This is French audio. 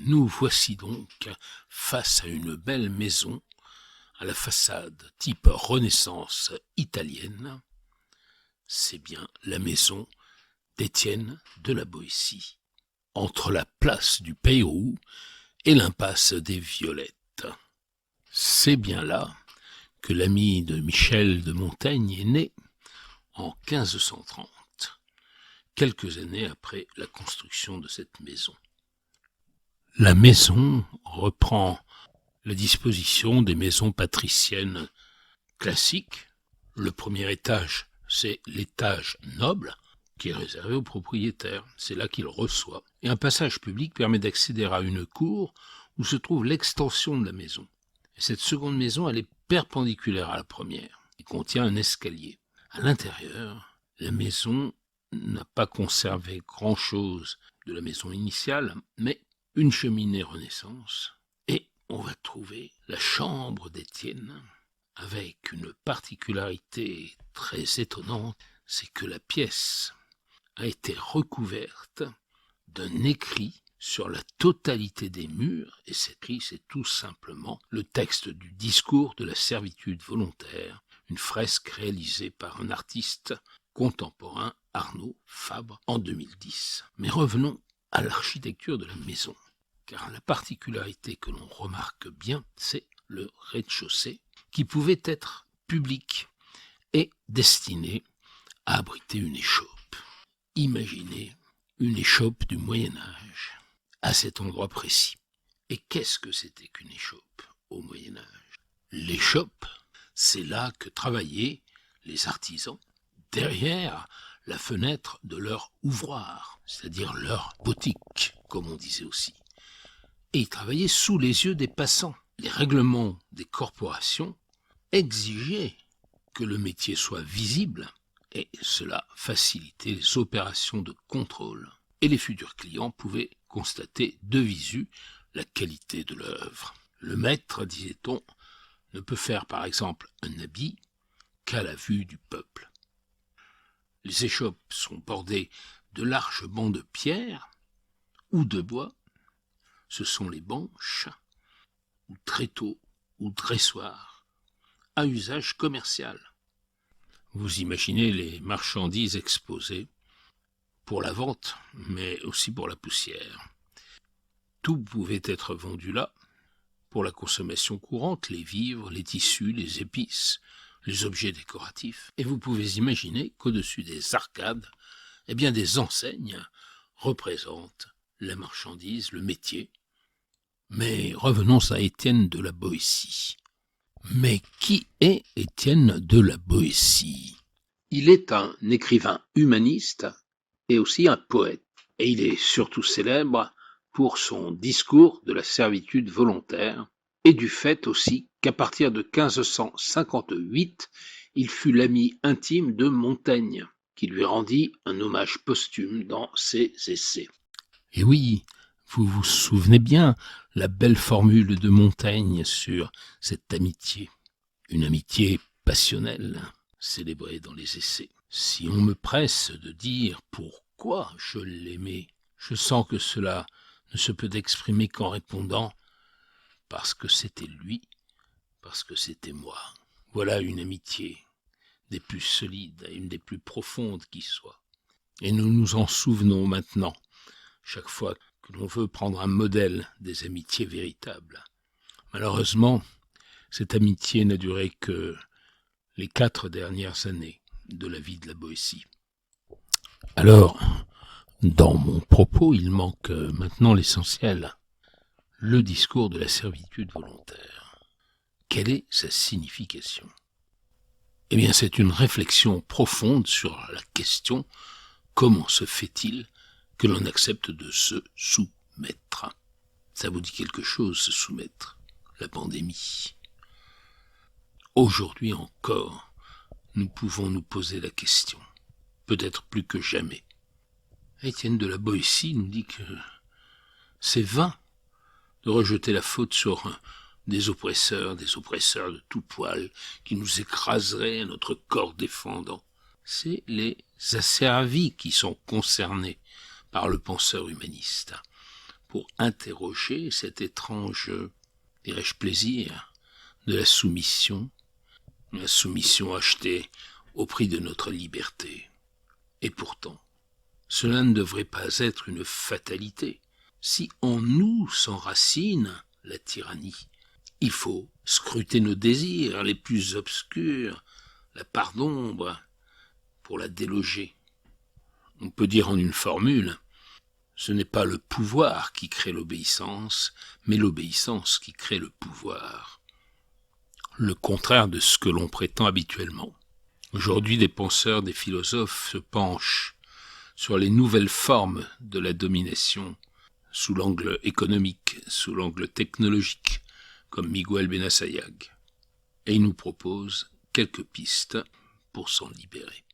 Nous voici donc face à une belle maison, à la façade type Renaissance italienne. C'est bien la maison d'Étienne de la Boétie, entre la place du Pérou et l'impasse des Violettes. C'est bien là que l'ami de Michel de Montaigne est né en 1530, quelques années après la construction de cette maison. La maison reprend la disposition des maisons patriciennes classiques. Le premier étage, c'est l'étage noble, qui est réservé aux propriétaires. C'est là qu'il reçoit. Et un passage public permet d'accéder à une cour où se trouve l'extension de la maison. Et cette seconde maison, elle est perpendiculaire à la première. Elle contient un escalier. À l'intérieur, la maison n'a pas conservé grand-chose de la maison initiale, mais une cheminée Renaissance, et on va trouver la chambre d'Étienne, avec une particularité très étonnante, c'est que la pièce a été recouverte d'un écrit sur la totalité des murs, et cet écrit, c'est tout simplement le texte du discours de la servitude volontaire, une fresque réalisée par un artiste contemporain, Arnaud Fabre, en 2010. Mais revenons à l'architecture de la maison, car la particularité que l'on remarque bien, c'est le rez-de-chaussée, qui pouvait être public et destiné à abriter une échoppe. Imaginez une échoppe du Moyen-Âge à cet endroit précis. Et qu'est-ce que c'était qu'une échoppe au Moyen-Âge ? L'échoppe, c'est là que travaillaient les artisans derrière la fenêtre de leur ouvroir, c'est-à-dire leur boutique, comme on disait aussi. Et ils travaillaient sous les yeux des passants. Les règlements des corporations exigeaient que le métier soit visible, et cela facilitait les opérations de contrôle. Et les futurs clients pouvaient constater de visu la qualité de l'œuvre. Le maître, disait-on, ne peut faire par exemple un habit qu'à la vue du peuple. Les échoppes sont bordées de larges bancs de pierre ou de bois. Ce sont les banches, ou tréteaux, ou dressoirs, à usage commercial. Vous imaginez les marchandises exposées pour la vente, mais aussi pour la poussière. Tout pouvait être vendu là, pour la consommation courante, les vivres, les tissus, les épices, les objets décoratifs. Et vous pouvez imaginer qu'au-dessus des arcades, des enseignes représentent la marchandise, le métier. Mais revenons à Étienne de la Boétie. Mais qui est Étienne de la Boétie ? Il est un écrivain humaniste et aussi un poète. Et il est surtout célèbre pour son discours de la servitude volontaire et du fait aussi qu'à partir de 1558, il fut l'ami intime de Montaigne, qui lui rendit un hommage posthume dans ses essais. Et oui, vous vous souvenez bien, la belle formule de Montaigne sur cette amitié, une amitié passionnelle, célébrée dans les essais. Si on me presse de dire pourquoi je l'aimais, je sens que cela ne se peut exprimer qu'en répondant « parce que c'était lui, parce que c'était moi ». Voilà une amitié des plus solides et une des plus profondes qui soit. Et nous nous en souvenons maintenant, chaque fois que l'on veut prendre un modèle des amitiés véritables. Malheureusement, cette amitié n'a duré que les 4 dernières années de la vie de la Boétie. Alors, dans mon propos, il manque maintenant l'essentiel, le discours de la servitude volontaire. Quelle est sa signification ? Eh bien, c'est une réflexion profonde sur la question « Comment se fait-il que l'on accepte de se soumettre ?» Ça vous dit quelque chose, se soumettre ? La pandémie. Aujourd'hui encore, nous pouvons nous poser la question, peut-être plus que jamais. Étienne de la Boétie nous dit que c'est vain de rejeter la faute sur des oppresseurs de tout poil qui nous écraseraient à notre corps défendant. C'est les asservis qui sont concernés par le penseur humaniste. pour interroger cet étrange, dirais-je, plaisir de la soumission achetée au prix de notre liberté. Et pourtant, cela ne devrait pas être une fatalité. Si en nous s'enracine la tyrannie, il faut scruter nos désirs les plus obscurs, la part d'ombre, pour la déloger. On peut dire en une formule, ce n'est pas le pouvoir qui crée l'obéissance, mais l'obéissance qui crée le pouvoir. Le contraire de ce que l'on prétend habituellement. Aujourd'hui, des penseurs, des philosophes se penchent sur les nouvelles formes de la domination, sous l'angle économique, sous l'angle technologique, comme Miguel Benassayag. Et ils nous proposent quelques pistes pour s'en libérer.